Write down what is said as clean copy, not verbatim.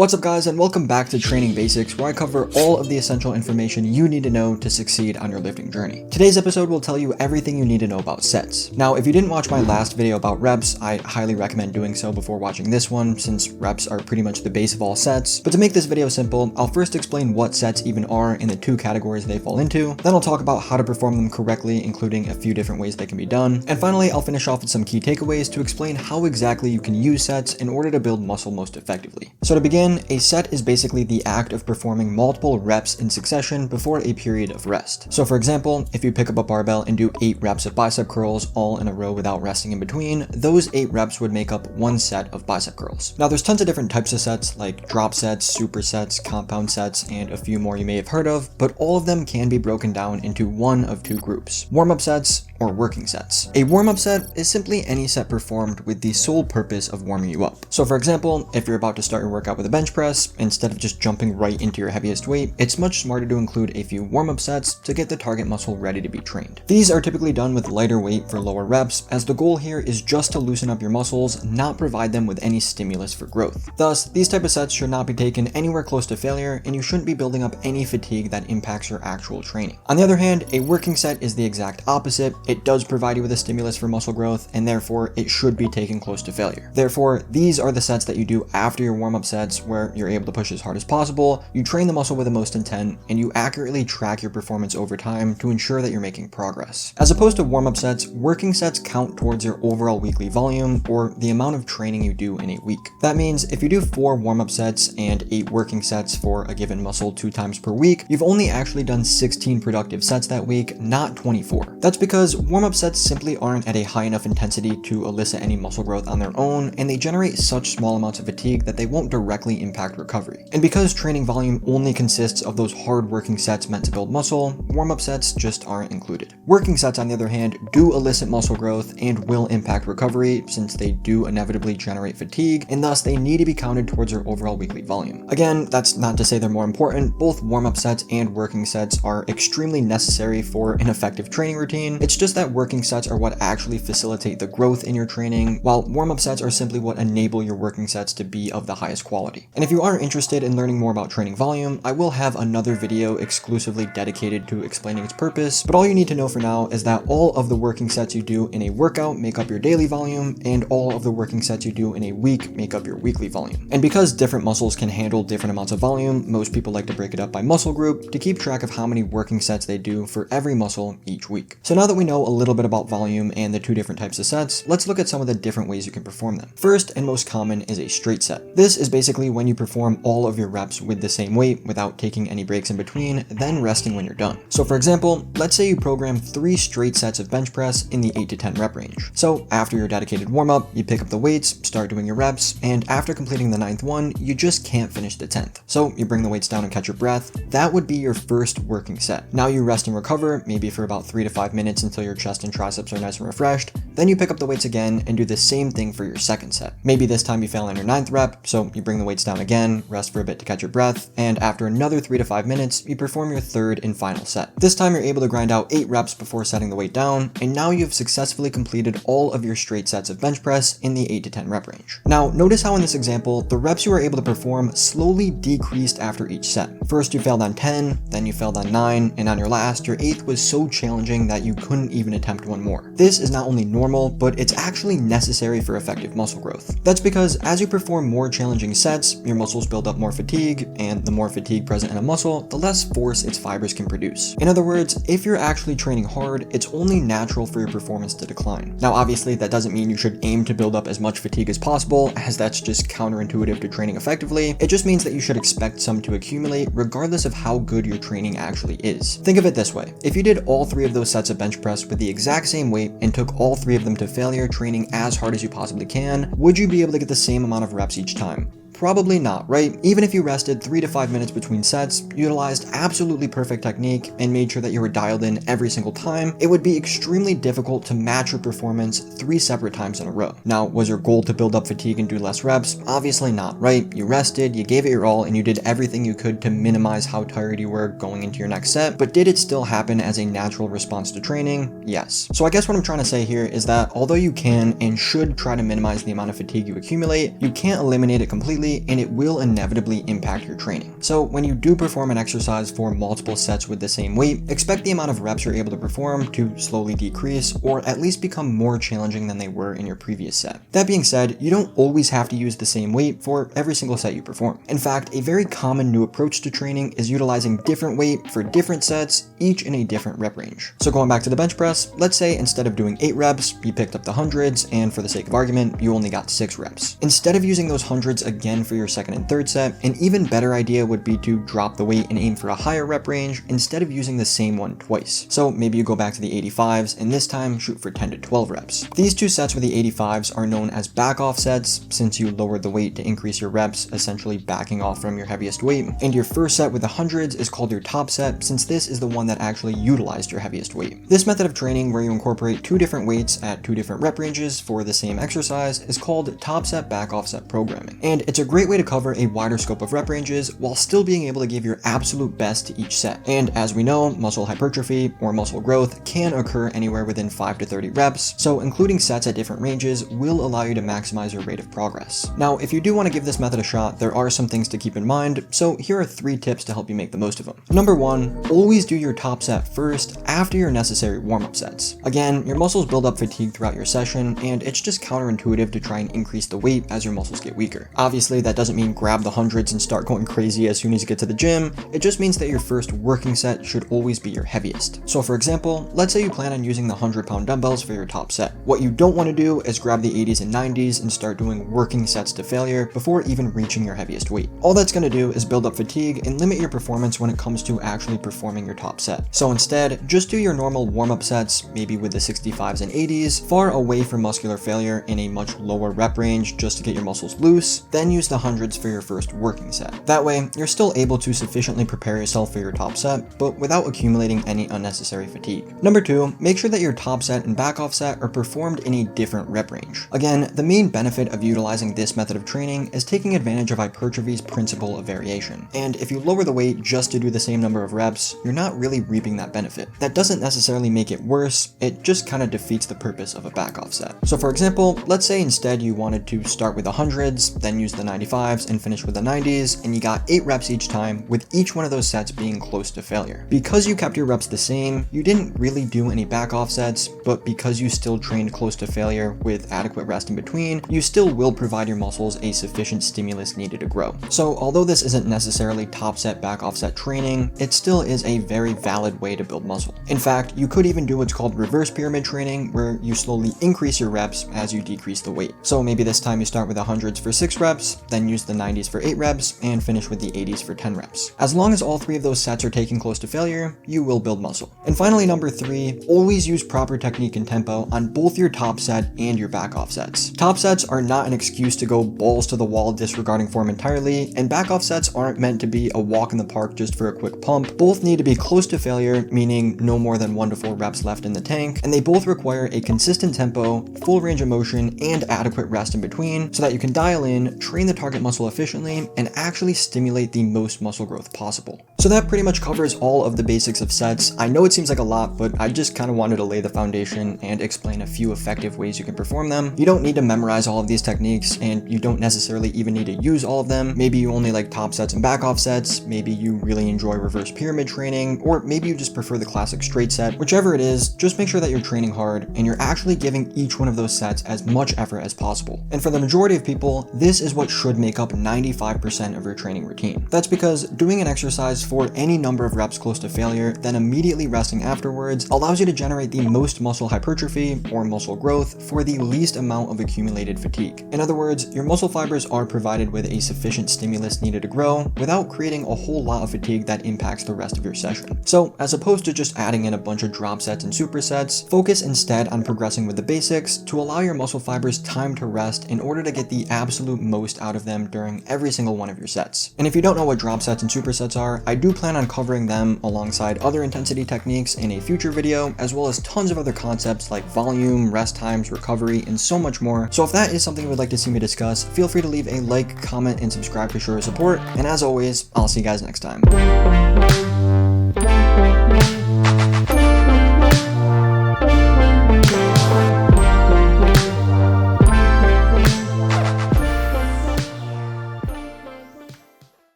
What's up guys, and welcome back to Training Basics, where I cover all of the essential information you need to know to succeed on your lifting journey. Today's episode will tell you everything you need to know about sets. Now, if you didn't watch my last video about reps, I highly recommend doing so before watching this one, since reps are pretty much the base of all sets. But to make this video simple, I'll first explain what sets even are and the two categories they fall into. Then I'll talk about how to perform them correctly, including a few different ways they can be done. And finally, I'll finish off with some key takeaways to explain how exactly you can use sets in order to build muscle most effectively. So to begin, a set is basically the act of performing multiple reps in succession before a period of rest. So for example, if you pick up a barbell and do 8 reps of bicep curls all in a row without resting in between, those 8 reps would make up one set of bicep curls. Now there's tons of different types of sets like drop sets, supersets, compound sets, and a few more you may have heard of, but all of them can be broken down into one of two groups: warm-up sets or working sets. A warm-up set is simply any set performed with the sole purpose of warming you up. So for example, if you're about to start your workout with a bench press, instead of just jumping right into your heaviest weight, it's much smarter to include a few warm-up sets to get the target muscle ready to be trained. These are typically done with lighter weight for lower reps, as the goal here is just to loosen up your muscles, not provide them with any stimulus for growth. Thus, these type of sets should not be taken anywhere close to failure, and you shouldn't be building up any fatigue that impacts your actual training. On the other hand, a working set is the exact opposite. It does provide you with a stimulus for muscle growth, and therefore it should be taken close to failure. Therefore, these are the sets that you do after your warm-up sets, where you're able to push as hard as possible, you train the muscle with the most intent, and you accurately track your performance over time to ensure that you're making progress. As opposed to warm-up sets, working sets count towards your overall weekly volume, or the amount of training you do in a week. That means if you do 4 warm-up sets and 8 working sets for a given muscle 2 times per week, you've only actually done 16 productive sets that week, not 24. That's because warm-up sets simply aren't at a high enough intensity to elicit any muscle growth on their own, and they generate such small amounts of fatigue that they won't directly impact recovery. And because training volume only consists of those hard working sets meant to build muscle, warm-up sets just aren't included. Working sets, on the other hand, do elicit muscle growth and will impact recovery, since they do inevitably generate fatigue, and thus they need to be counted towards your overall weekly volume. Again, that's not to say they're more important. Both warm-up sets and working sets are extremely necessary for an effective training routine. It's just that working sets are what actually facilitate the growth in your training, while warm-up sets are simply what enable your working sets to be of the highest quality. And if you are interested in learning more about training volume, I will have another video exclusively dedicated to explaining its purpose, but all you need to know for now is that all of the working sets you do in a workout make up your daily volume, and all of the working sets you do in a week make up your weekly volume. And because different muscles can handle different amounts of volume, most people like to break it up by muscle group to keep track of how many working sets they do for every muscle each week. So now that we know a little bit about volume and the two different types of sets, let's look at some of the different ways you can perform them. First and most common is a straight set. This is basically when you perform all of your reps with the same weight without taking any breaks in between, then resting when you're done. So for example, let's say you program 3 straight sets of bench press in the 8 to 10 rep range. So after your dedicated warm-up, you pick up the weights, start doing your reps, and after completing the 9th one, you just can't finish the 10th. So you bring the weights down and catch your breath. That would be your first working set. Now you rest and recover, maybe for about 3 to 5 minutes until your chest and triceps are nice and refreshed. Then you pick up the weights again and do the same thing for your second set. Maybe this time you fail on your 9th rep, so you bring the weights down again, rest for a bit to catch your breath, and after another 3 to 5 minutes, you perform your 3rd and final set. This time you're able to grind out 8 reps before setting the weight down, and now you've successfully completed all of your straight sets of bench press in the 8 to 10 rep range. Now, notice how in this example, the reps you were able to perform slowly decreased after each set. First you failed on 10, then you failed on 9, and on your last, your 8th was so challenging that you couldn't even attempt one more. This is not only normal, but it's actually necessary for effective muscle growth. That's because as you perform more challenging sets, your muscles build up more fatigue, and the more fatigue present in a muscle, the less force its fibers can produce. In other words, if you're actually training hard, it's only natural for your performance to decline. Now obviously that doesn't mean you should aim to build up as much fatigue as possible, as that's just counterintuitive to training effectively. It just means that you should expect some to accumulate regardless of how good your training actually is. Think of it this way: if you did all 3 of those sets of bench press with the exact same weight and took all 3 of them to failure training as hard as you possibly can, would you be able to get the same amount of reps each time? Probably not, right? Even if you rested 3 to 5 minutes between sets, utilized absolutely perfect technique, and made sure that you were dialed in every single time, it would be extremely difficult to match your performance 3 separate times in a row. Now, was your goal to build up fatigue and do less reps? Obviously not, right? You rested, you gave it your all, and you did everything you could to minimize how tired you were going into your next set, but did it still happen as a natural response to training? Yes. So I guess what I'm trying to say here is that although you can and should try to minimize the amount of fatigue you accumulate, you can't eliminate it completely, hypertrophy, and it will inevitably impact your training. So when you do perform an exercise for multiple sets with the same weight, expect the amount of reps you're able to perform to slowly decrease, or at least become more challenging than they were in your previous set. That being said, you don't always have to use the same weight for every single set you perform. In fact, a very common new approach to training is utilizing different weight for different sets, each in a different rep range. So going back to the bench press, let's say instead of doing 8 reps, you picked up the hundreds, and for the sake of argument, you only got 6 reps. Instead of using those hundreds again for your second and third set, an even better idea would be to drop the weight and aim for a higher rep range instead of using the same one twice. So maybe you go back to the 85s and this time shoot for 10 to 12 reps. These two sets with the 85s are known as back off sets since you lowered the weight to increase your reps, essentially backing off from your heaviest weight. And your first set with the hundreds is called your top set since this is the one that actually utilized your heaviest weight. This method of training where you incorporate 2 different weights at 2 different rep ranges for the same exercise is called top set back off set programming. And it's a great way to cover a wider scope of rep ranges while still being able to give your absolute best to each set. And as we know, muscle hypertrophy or muscle growth can occur anywhere within 5 to 30 reps, so including sets at different ranges will allow you to maximize your rate of progress. Now, if you do want to give this method a shot, there are some things to keep in mind, so here are 3 tips to help you make the most of them. Number 1, always do your top set first after your necessary warm-up sets. Again, your muscles build up fatigue throughout your session, and it's just counterintuitive to try and increase the weight as your muscles get weaker. Obviously, that doesn't mean grab the hundreds and start going crazy as soon as you get to the gym. It just means that your first working set should always be your heaviest. So for example, let's say you plan on using the 100-pound dumbbells for your top set. What you don't want to do is grab the 80s and 90s and start doing working sets to failure before even reaching your heaviest weight. All that's going to do is build up fatigue and limit your performance when it comes to actually performing your top set. So instead, just do your normal warm-up sets, maybe with the 65s and 80s, far away from muscular failure in a much lower rep range just to get your muscles loose, then use the hundreds for your first working set. That way, you're still able to sufficiently prepare yourself for your top set, but without accumulating any unnecessary fatigue. Number 2, make sure that your top set and back off set are performed in a different rep range. Again, the main benefit of utilizing this method of training is taking advantage of hypertrophy's principle of variation. And if you lower the weight just to do the same number of reps, you're not really reaping that benefit. That doesn't necessarily make it worse, it just kind of defeats the purpose of a back off set. So for example, let's say instead you wanted to start with the hundreds, then use the 95s and finish with the 90s, and you got 8 reps each time, with each one of those sets being close to failure. Because you kept your reps the same, you didn't really do any back off sets, but because you still trained close to failure with adequate rest in between, you still will provide your muscles a sufficient stimulus needed to grow. So although this isn't necessarily top set back off set training, it still is a very valid way to build muscle. In fact, you could even do what's called reverse pyramid training, where you slowly increase your reps as you decrease the weight. So maybe this time you start with the hundreds for 6 reps, then use the 90s for 8 reps, and finish with the 80s for 10 reps. As long as all 3 of those sets are taken close to failure, you will build muscle. And finally, number 3, always use proper technique and tempo on both your top set and your back off sets. Top sets are not an excuse to go balls to the wall disregarding form entirely, and back off sets aren't meant to be a walk in the park just for a quick pump. Both need to be close to failure, meaning no more than 1 to 4 reps left in the tank, and they both require a consistent tempo, full range of motion, and adequate rest in between so that you can dial in, train the target muscle efficiently, and actually stimulate the most muscle growth possible. So that pretty much covers all of the basics of sets. I know it seems like a lot, but I just kind of wanted to lay the foundation and explain a few effective ways you can perform them. You don't need to memorize all of these techniques, and you don't necessarily even need to use all of them. Maybe you only like top sets and back off sets, maybe you really enjoy reverse pyramid training, or maybe you just prefer the classic straight set. Whichever it is, just make sure that you're training hard and you're actually giving each one of those sets as much effort as possible. And for the majority of people, this is what should make up 95% of your training routine. That's because doing an exercise for any number of reps close to failure, then immediately resting afterwards, allows you to generate the most muscle hypertrophy or muscle growth for the least amount of accumulated fatigue. In other words, your muscle fibers are provided with a sufficient stimulus needed to grow without creating a whole lot of fatigue that impacts the rest of your session. So as opposed to just adding in a bunch of drop sets and supersets, focus instead on progressing with the basics to allow your muscle fibers time to rest in order to get the absolute most out of them during every single one of your sets. And if you don't know what drop sets and supersets are, I do plan on covering them alongside other intensity techniques in a future video, as well as tons of other concepts like volume, rest times, recovery, and so much more. So if that is something you would like to see me discuss, feel free to leave a like, comment, and subscribe to show your support. And as always, I'll see you guys next time.